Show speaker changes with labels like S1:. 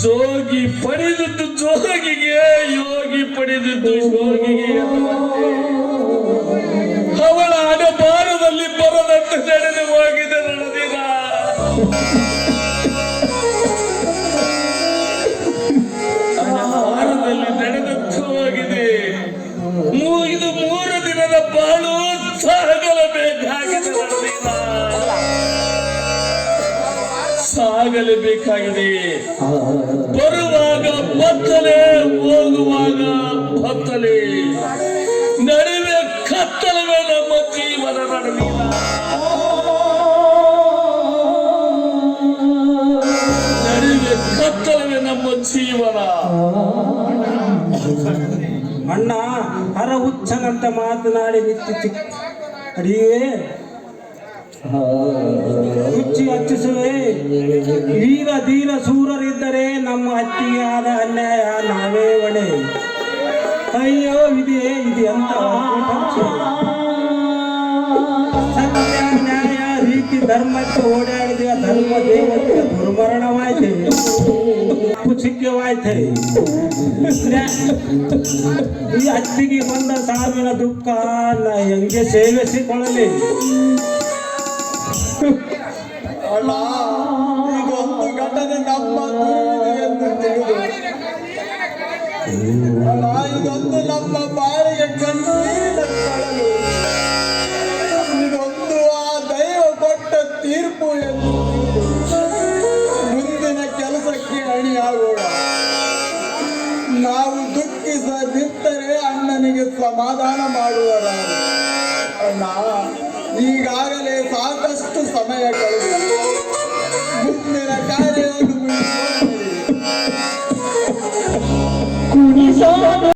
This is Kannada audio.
S1: ಜೋಗಿ ಪಡೆದದ್ದು ಜೋಗಿಗೆ, ಯೋಗಿ ಪಡೆದದ್ದು ಯೋಗಿಗೆ. ಅವಳ ಹಣಬಾರದಲ್ಲಿ ಬರದಂತೆ ನಡೆದು ಹೋಗಿದೆ ನಡೆದಿದ. ಹಣಬಾರದಲ್ಲಿ ನಡೆದಂತೆ ಹೋಗಿದೆ. ಇದು 3 ದಿನದ ಬಾಳು ಸಾಗಲೇಬೇಕಾಗಿದೆ ನಡೆದಿದ, ಸಾಗಲೇಬೇಕಾಗಿದೆ. ಬರುವಾಗ ಬತ್ತಲೆ, ಹೋಗುವಾಗ ಬತ್ತಲೆ, ನಡುವೆ ಕತ್ತಲವೇ ನಮ್ಮ ಜೀವನ ನಡೆದಿಲ್ಲ. ನಡುವೆ ಕತ್ತಲವೇ ನಮ್ಮ ಜೀವನ.
S2: ಅಣ್ಣ ಹರ ಹುಚ್ಚನಂತ ಮಾತನಾಡಿ ನಿತ್ಯ ಅಡಿಯೇ ಹುಚ್ಚಿ ಹಚ್ಚಿಸುವೆ. ವೀರ ಧೀರ ಸೂರರಿದ್ದರೆ ನಮ್ಮ ಹತ್ತಿಗೆ ಆದ ಅನ್ಯಾಯ ನಾವೇ ಹೊಣೆ. ಅಯ್ಯೋ ಇದೆ ಅಂತ ಸತ್ಯ ನ್ಯಾಯ ರೀತಿ ಧರ್ಮಕ್ಕೆ ಓಡಾಡಿದ ಧರ್ಮ ದೇವತೆಗೆ ದುರ್ಮರಣವಾಯ್ತೆ, ಸಿಕ್ಕವಾಯ್ತೆ. ಈ ಹತ್ತಿಗೆ ಬಂದ ಸಾವಿನ ದುಃಖ ಹೆಂಗೆ ಸೇವಿಸಿಕೊಳ್ಳಲಿ?
S3: ಅಣ್ಣ, ಇದೊಂದು ಘಟನೆ ನಮ್ಮ ಎಂದು ತಿಳಿದು ಅಣ್ಣ, ಇದೊಂದು ನಮ್ಮ ಬಾಳಿಗೆ ಕಣ್ಣೀರಿನ ಕಳಲು. ಇದೊಂದು ಆ ದೈವ ಕೊಟ್ಟ ತೀರ್ಪು ಎಂದು ಮುಂದಿನ ಕೆಲಸಕ್ಕೆ ಅಣಿಯಾಗೋಣ. ನಾವು ದುಃಖಿಸದಿದ್ದರೆ ಅಣ್ಣನಿಗೆ ಸಮಾಧಾನ ಮಾಡುವರಾರು. ಅಣ್ಣ, ಈಗಾಗಲೇ ಸಾಕಷ್ಟು ಸಮಯ ಕಳೆದಿದೆ. ಮುಂದಿನ ಕಾರ್ಯವನ್ನು ಮುಗಿಸುವ